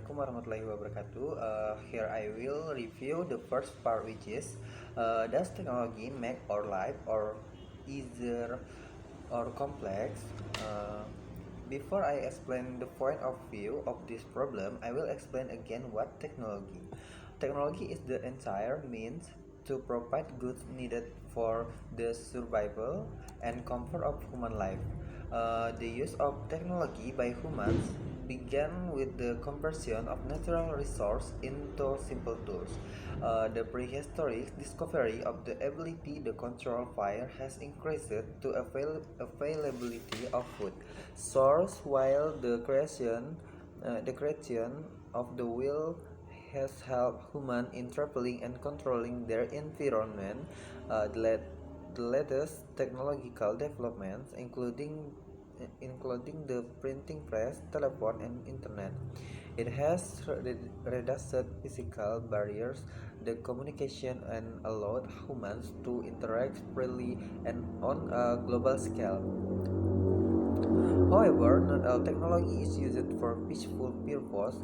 Assalamualaikum warahmatullahi wabarakatuh. Here I will review the first part, which is does technology make our life or easier or complex? Before I explain the point of view of this problem, I will explain again what technology. Technology is the entire means to provide goods needed for the survival and comfort of human life. The use of technology by humans began with the conversion of natural resources into simple tools. The prehistoric discovery of the ability to control fire has increased to availability of food source, while the creation of the wheel has helped humans in traveling and controlling their environment. The latest technological developments, including the printing press, telephone, and internet. It has reduced physical barriers, the communication, and allowed humans to interact freely and on a global scale. However, not all technology is used for peaceful purposes.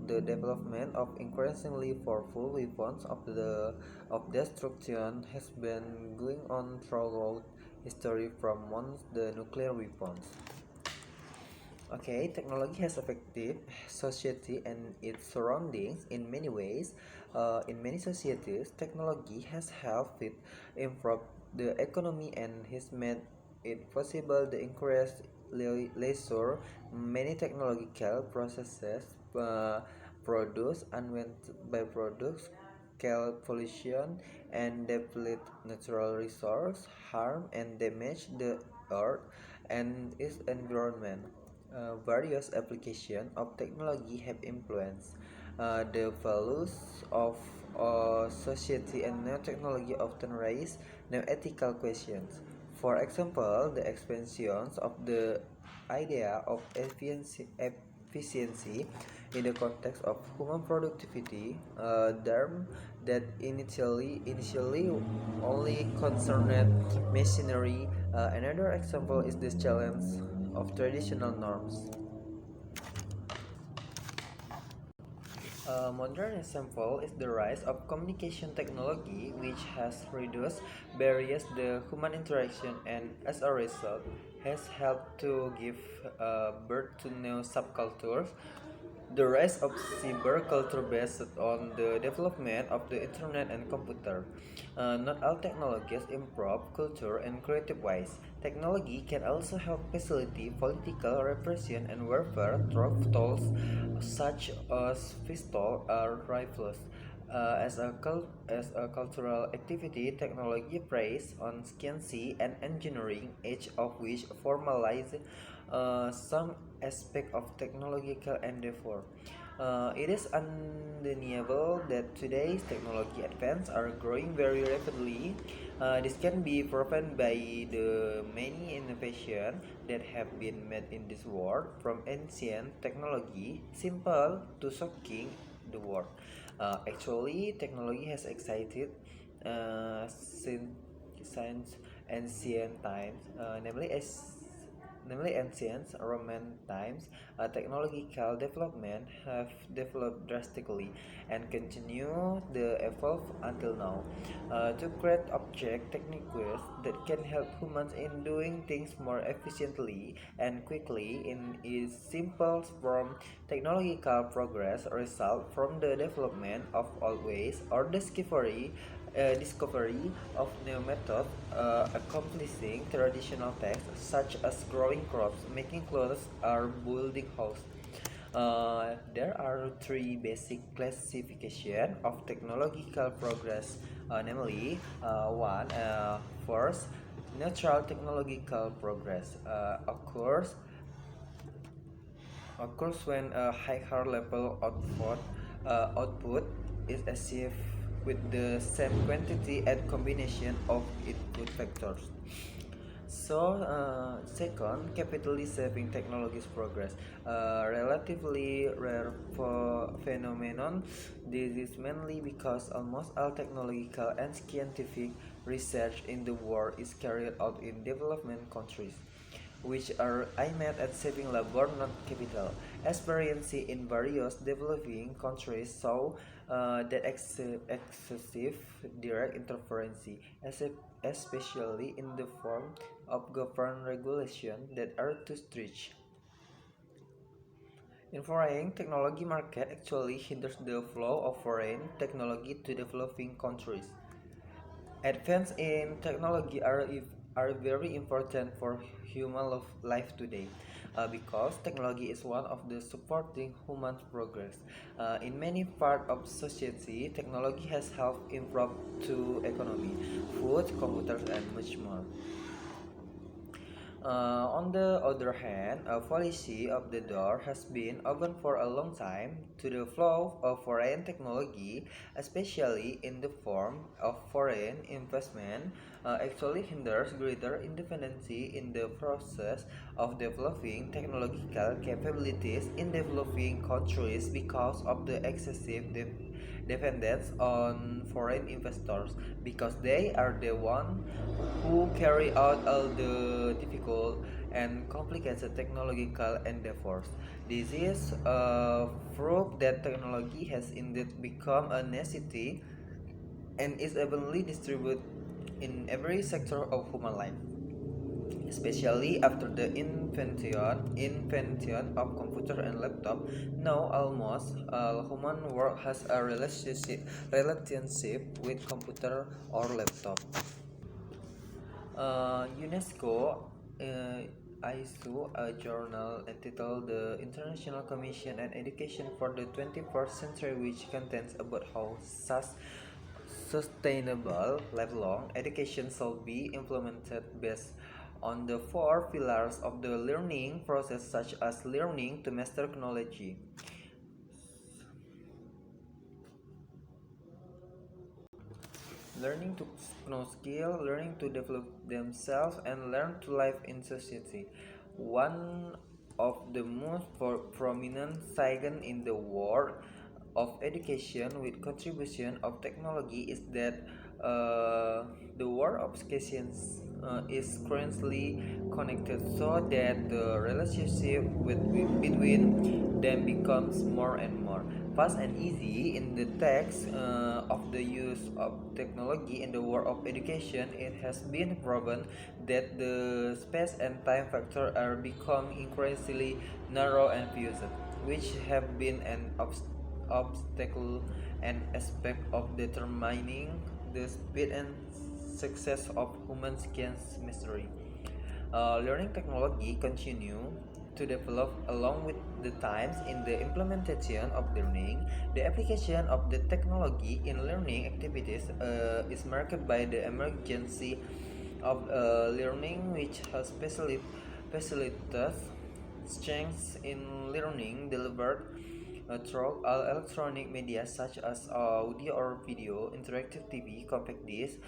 The development of increasingly powerful weapons of destruction has been going on throughout history from once the nuclear weapons. Okay, technology has affected society and its surroundings in many ways. In many societies, technology has helped it improve the economy and has made it possible to increase leisure. Many technological processes produce unwanted byproducts, scale pollution, and deplete natural resource, harm and damage the earth and its environment. Various applications of technology have influenced the values of society, and new technology often raise new ethical questions. For example, the expansions of the idea of efficiency in the context of human productivity, term that initially only concerned machinery. Another example is the challenge of traditional norms. A modern example is the rise of communication technology, which has reduced barriers to human interaction and, as a result, has helped to give birth to new subcultures. The rise of cyberculture based on the development of the internet and computer. Not all technologies improve culture and creative ways. Technology can also help facilitate political repression and warfare through tools such as pistols or rifles. As a cultural activity, technology preys on science and engineering, each of which formalize some aspect of technological endeavor. It is undeniable that today's technology advances are growing very rapidly. This can be proven by the many innovations that have been made in this world, from ancient technology, simple to shocking the world. Actually, technology has excited since ancient times, namely ancient Roman times. Technological development have developed drastically and continue to evolve until now. To create object techniques that can help humans in doing things more efficiently and quickly in its simple form, technological progress result from the development of old ways or discovery of new methods, accomplishing traditional tasks such as growing crops, making clothes, or building houses. There are three basic classification of technological progress, namely, first, natural technological progress occurs when a higher level output is achieved with the same quantity and combination of input factors. Second, capitally saving technologies progress, a relatively rare phenomenon. This is mainly because almost all technological and scientific research in the world is carried out in development countries. which are aimed at saving labor, not capital. Experience in various developing countries show that excessive direct interference, especially in the form of government regulation that are too strict in foreign technology market actually hinders the flow of foreign technology to developing countries. Advances in technology are very important for human life today because technology is one of the supporting human progress. In many parts of society, technology has helped improve to economy, food, computers, and much more. On the other hand, a policy of the door has been open for a long time to the flow of foreign technology, especially in the form of foreign investment, actually hinders greater independence in the process of developing technological capabilities in developing countries because of the excessive dependence on foreign investors because they are the one who carry out all the difficult and complicated technological endeavors. This is proof that technology has indeed become a necessity and is evenly distributed in every sector of human life, especially after the invention of computer and laptop. Now almost all human work has a relationship with computer or laptop. UNESCO issued a journal entitled The International Commission on Education for the 21st Century, which contains about how sustainable lifelong education shall be implemented based on the four pillars of the learning process, such as learning to master knowledge, learning to know skill, learning to develop themselves, and learn to live in society. One of the most prominent signs in the world of education with contribution of technology is that the world of education is currently connected so that the relationship between them becomes more and more fast and easy. In the text of the use of technology in the world of education, it has been proven that the space and time factor are become increasingly narrow and fused, which have been an obstacle and aspect of determining the speed and success of human science mystery. Learning technology continue to develop along with the times in the implementation of learning. The application of the technology in learning activities is marked by the emergence of learning which has facilitates strengths in learning delivered through electronic media such as audio or video, interactive TV, compact disc,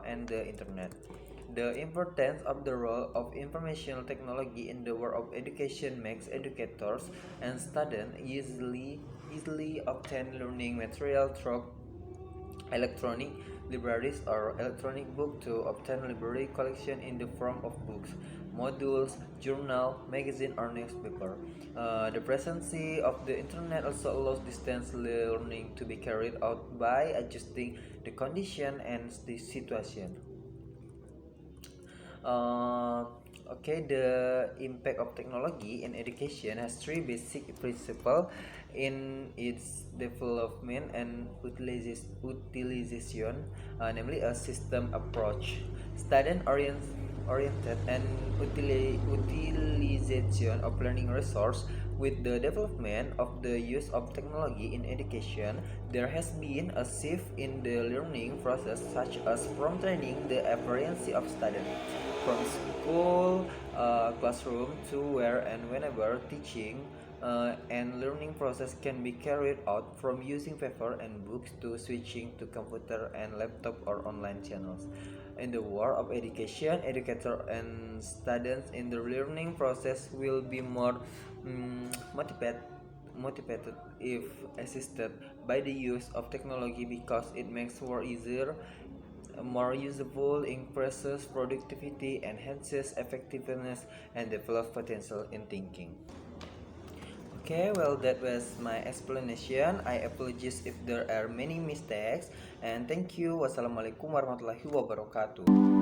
and the internet. The importance of the role of information technology in the world of education makes educators and students easily obtain learning material through electronic libraries or electronic book to obtain library collection in the form of books, modules, journal, magazine, or newspaper. The presence of the internet also allows distance learning to be carried out by adjusting the condition and the situation. Uh, okay, the impact of technology in education has three basic principles in its development and utilization, namely a system approach, oriented and utilization of learning resource. With the development of the use of technology in education, there has been a shift in the learning process, such as from training the appearance of students from school classroom to where and whenever teaching and learning process can be carried out, from using paper and books to switching to computer and laptop or online channels. In the world of education, educators and students in the learning process will be more motivated if assisted by the use of technology because it makes work easier more usable, increases productivity, enhances effectiveness, and develops potential in thinking. Okay, well, that was my explanation. I apologize if there are many mistakes, and thank you. Wassalamualaikum warahmatullahi wabarakatuh.